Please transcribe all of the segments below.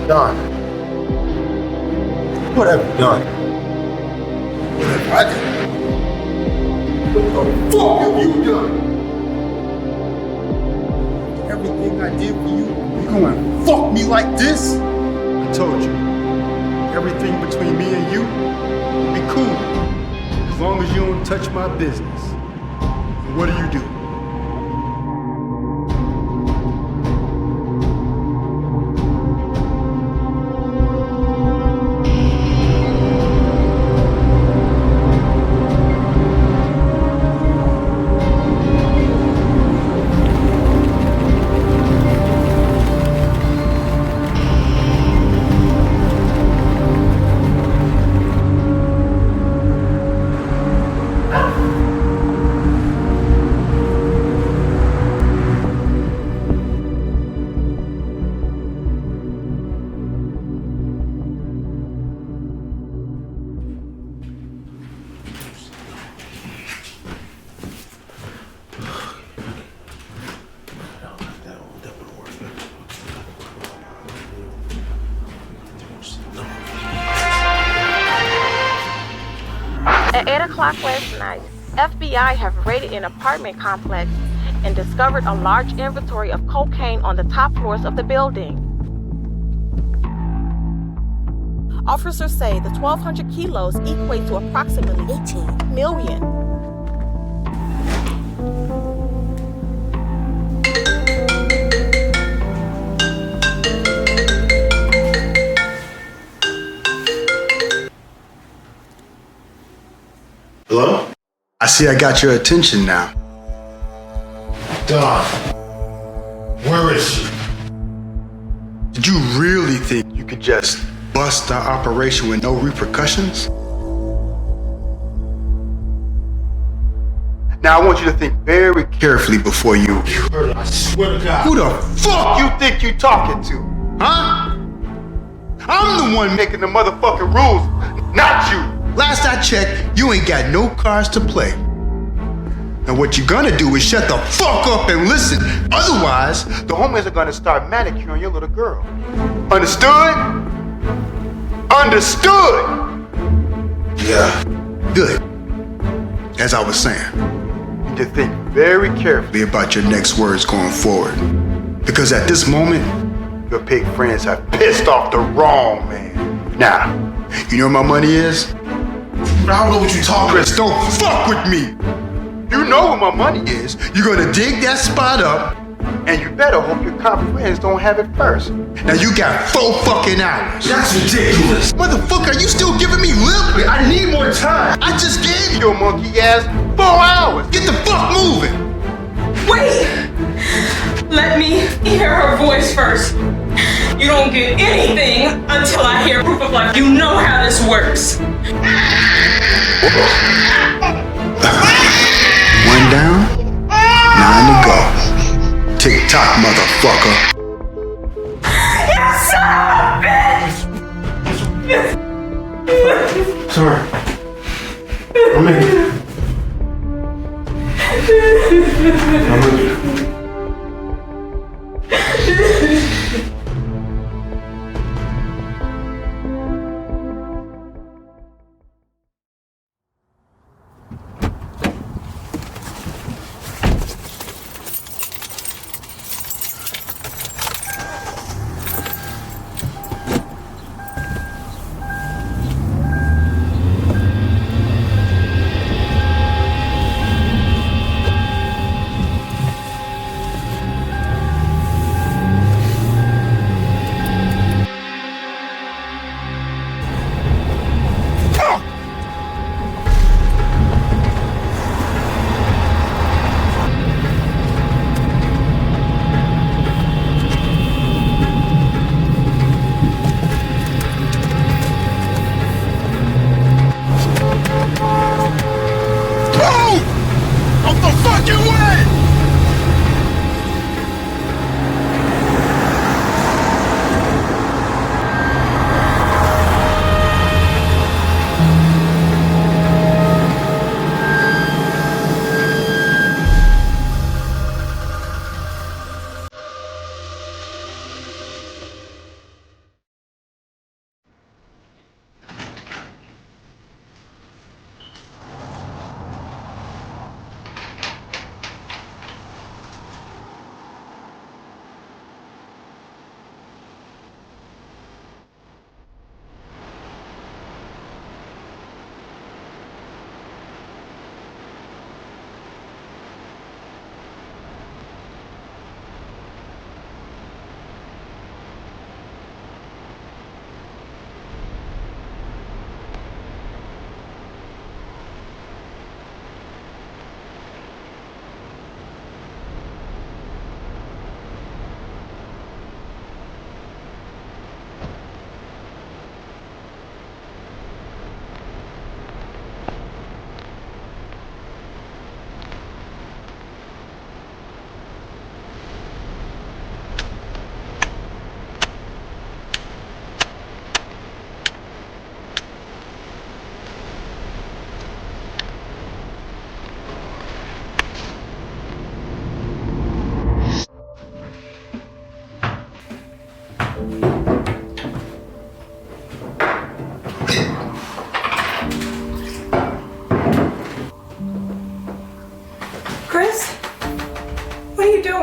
Don, what have you done? What have I done? What the fuck have you done? Everything I did for you, you gonna fuck me like this? I told you, everything between me and you will be cool, as long as you don't touch my business. And what do? At 8 o'clock last night, FBI have raided an apartment complex and discovered a large inventory of cocaine on the top floors of the building. Officers say the 1,200 kilos equate to approximately 18 million. Hello? I see I got your attention now. Don, where is she? Did you really think you could just bust our operation with no repercussions? Now I want you to think very carefully before you... You heard it, I swear to God. Who the fuck you think you talking to? Huh? I'm the one making the motherfucking rules, not you. Last I checked, you ain't got no cards to play. Now what you're gonna do is shut the fuck up and listen. Otherwise, the homies are gonna start manicuring your little girl. Understood? Understood! Yeah, good. As I was saying, you need to think very carefully about your next words going forward. Because at this moment, your pig friends have pissed off the wrong man. Now, you know where my money is? I don't know what you're talking about. Chris, don't fuck with me. You know where my money is. You're gonna dig that spot up, and you better hope your cop friends don't have it first. Now you got 4 fucking hours. That's ridiculous. Motherfucker, are you still giving me lip? I need more time. I just gave you your monkey ass 4 hours. Get the fuck moving. Wait! Let me hear her voice first. You don't get anything until I hear proof of life. You know how this works. 1 down, 9 to go. Tick tock, motherfucker. You son of a bitch! Sorry. I'm in.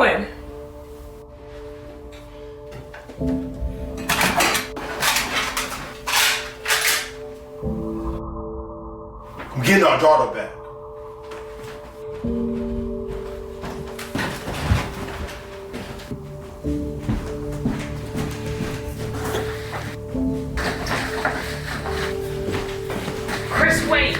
doing? I'm getting our daughter back. Chris, wait.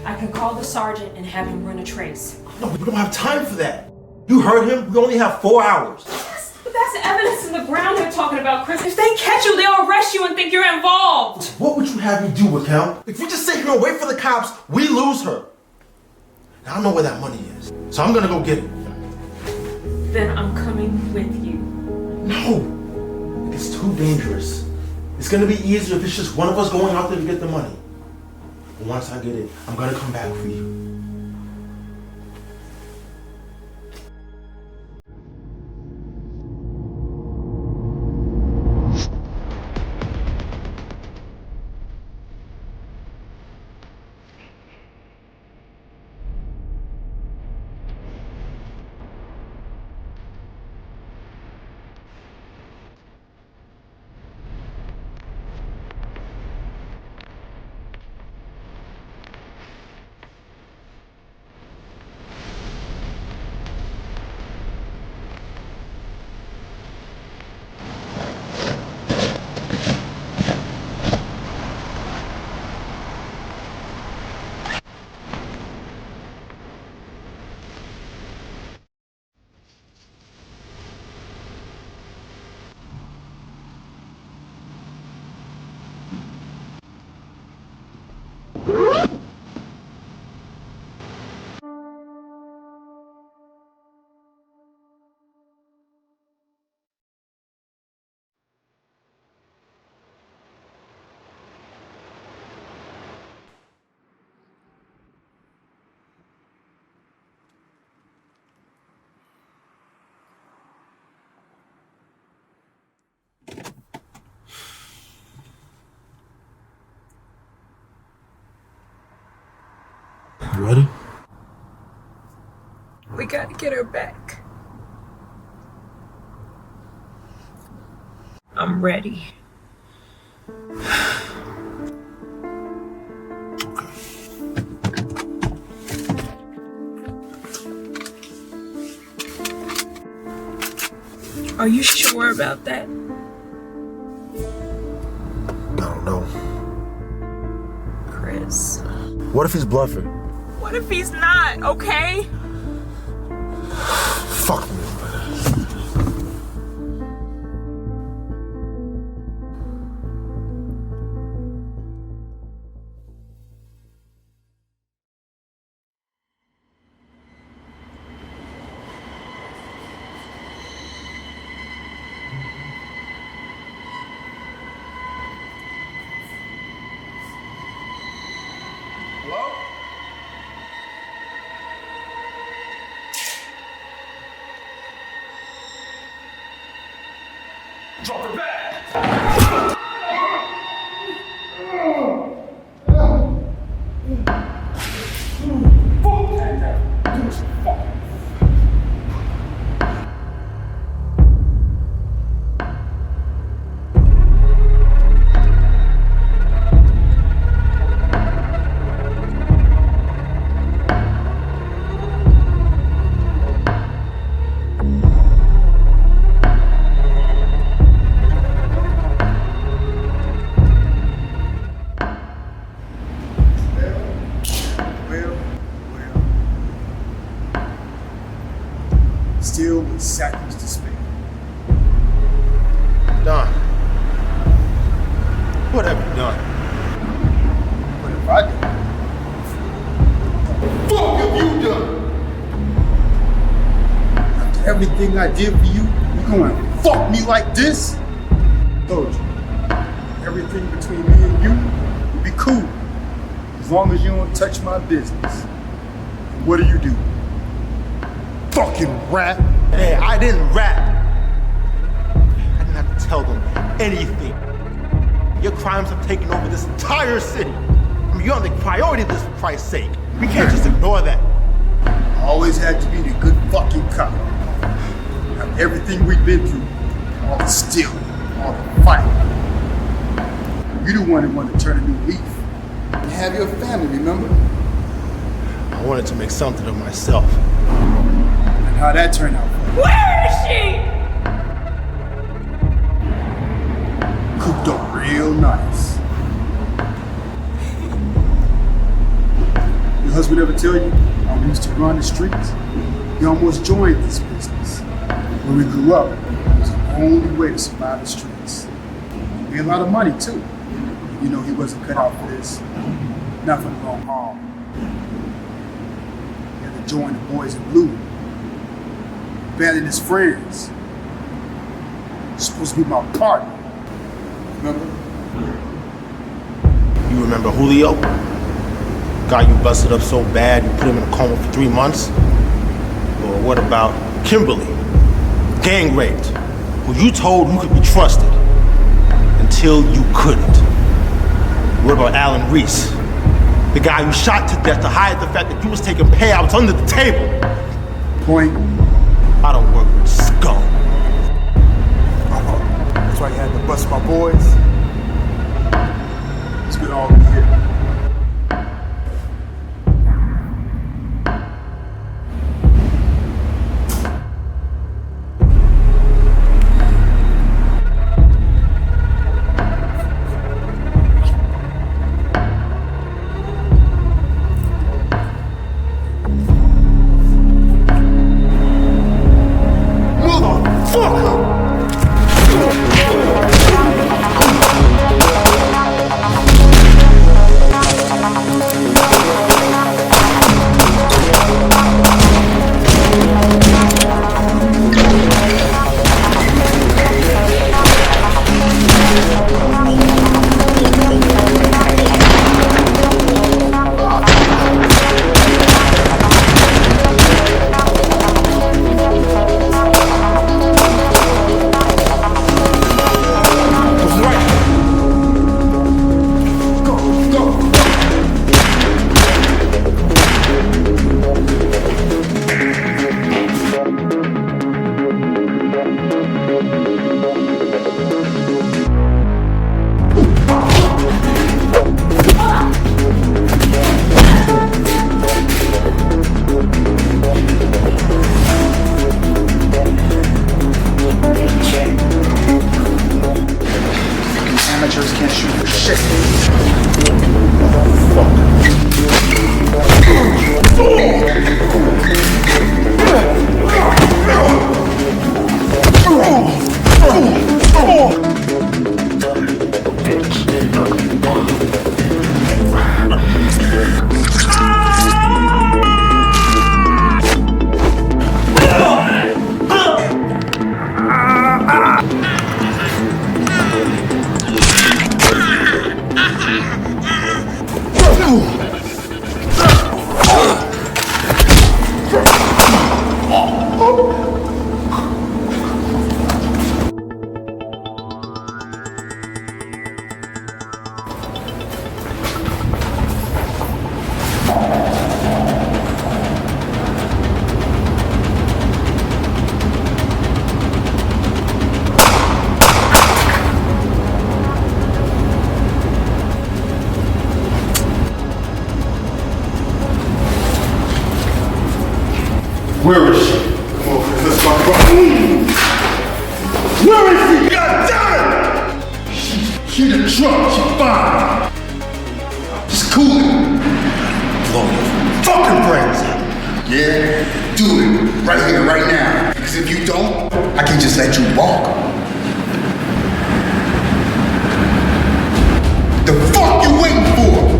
I can call the sergeant and have him run a trace. No, we don't have time for that. You heard him? We only have 4 hours. But that's evidence in the ground they're talking about, Chris. If they catch you, they'll arrest you and think you're involved. What would you have me do, Raquel? If we just sit here and wait for the cops, we lose her. I don't know where that money is, so I'm gonna go get it. Then I'm coming with you. No, it's too dangerous. It's gonna be easier if it's just one of us going out there to get the money. And once I get it, I'm gonna come back for you. You ready? We gotta get her back. I'm ready. Are you sure about that? I don't know. Chris. What if he's bluffing? What if he's not, okay? Fuck me. Drop her back! Still with seconds to spare. Don. What have you done? What have I done? What the fuck have you done? After everything I did for you, you gonna fuck me like this? Told you. Everything between me and you will be cool. As long as you don't touch my business. What do? Fucking rat. Hey, I didn't rap. I didn't have to tell them anything. Your crimes have taken over this entire city. I mean, you're on the priority list for Christ's sake. We can't just ignore that. I always had to be the good fucking cop. everything we've been through, all the stealing, all the fighting. You the one that wanted to turn a new leaf and have your family, remember? I wanted to make something of myself. And how that turned out for you? Where is she? Cooped up real nice. Your husband ever tell you how we used to run the streets? He almost joined this business. When we grew up, it was the only way to survive the streets. He made a lot of money too. You know he wasn't cut out for this. Not for the long haul. He had to join the boys in blue. Abandon his friends. He's supposed to be my partner. Remember? You remember Julio? Guy you busted up so bad you put him in a coma for 3 months? Or what about Kimberly? Gang raped, who you told you could be trusted until you couldn't. What about Alan Reese? The guy you shot to death to hide the fact that you was taking payouts under the table. Point. I don't work with scum. That's why you had to bust my boys. It's been all good here. Amateurs can't shoot for shit. Where is she? Come on, Chris, let's talk about Where is she? God damn it! She the truck, she fine. Just cool it. Blow your fucking brains out. Yeah? Do it. Right here, right now. Because if you don't, I can just let you walk. The fuck you waiting for?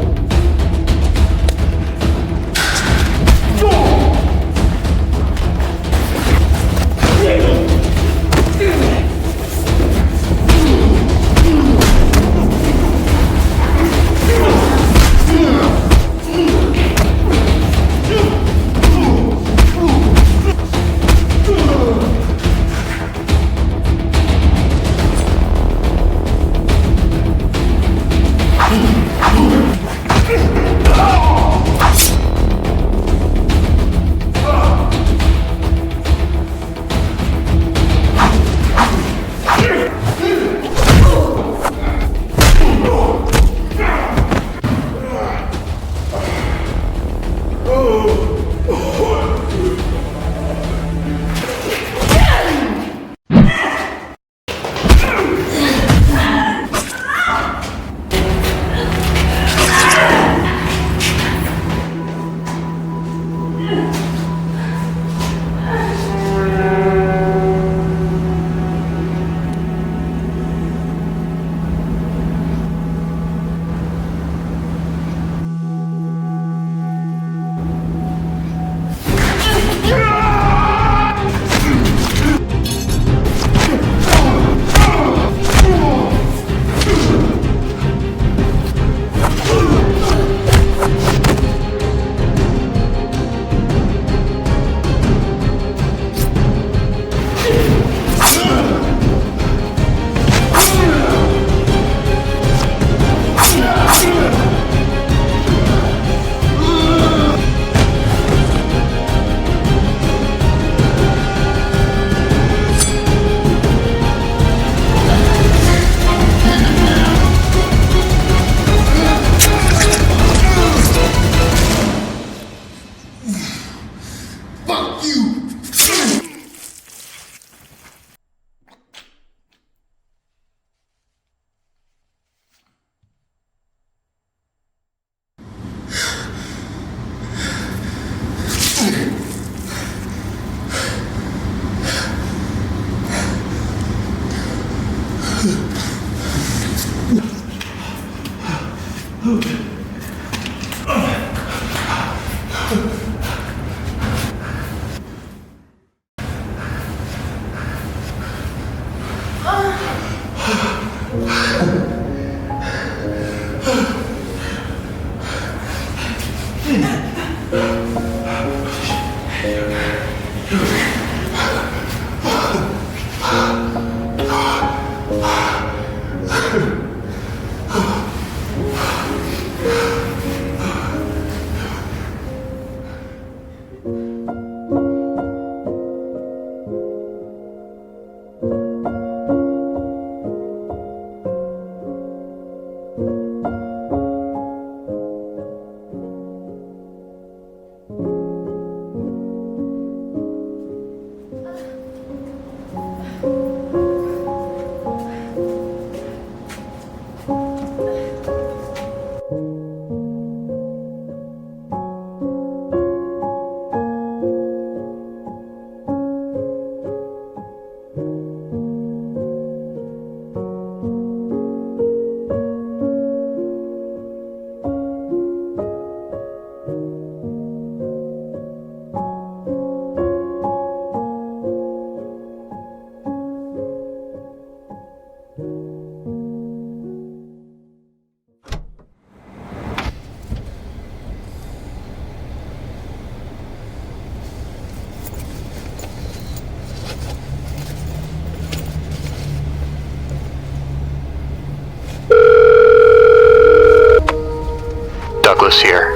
Douglas here.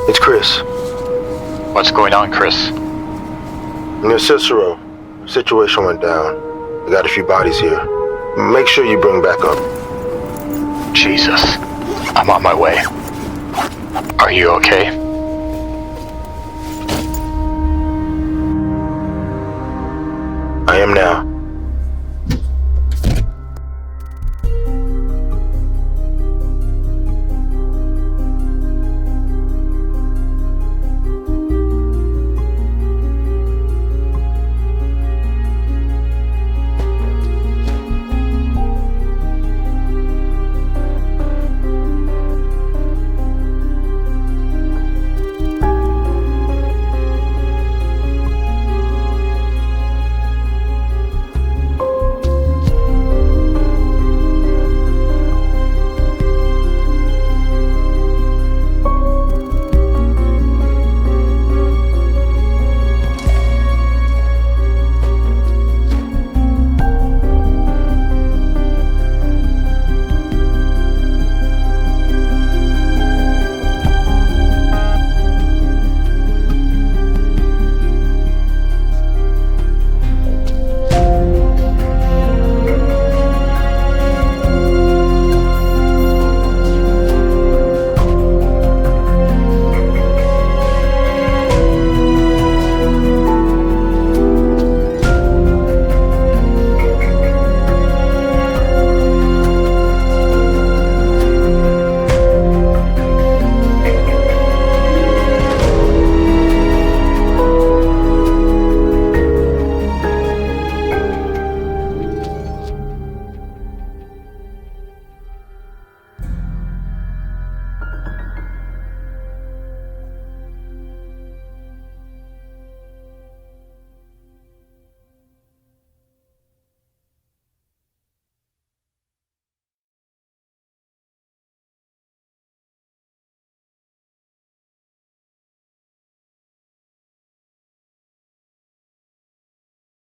It's Chris. What's going on, Chris? Near Cicero. Situation went down. We got a few bodies here. Make sure you bring backup. Jesus. I'm on my way. Are you okay? I am now.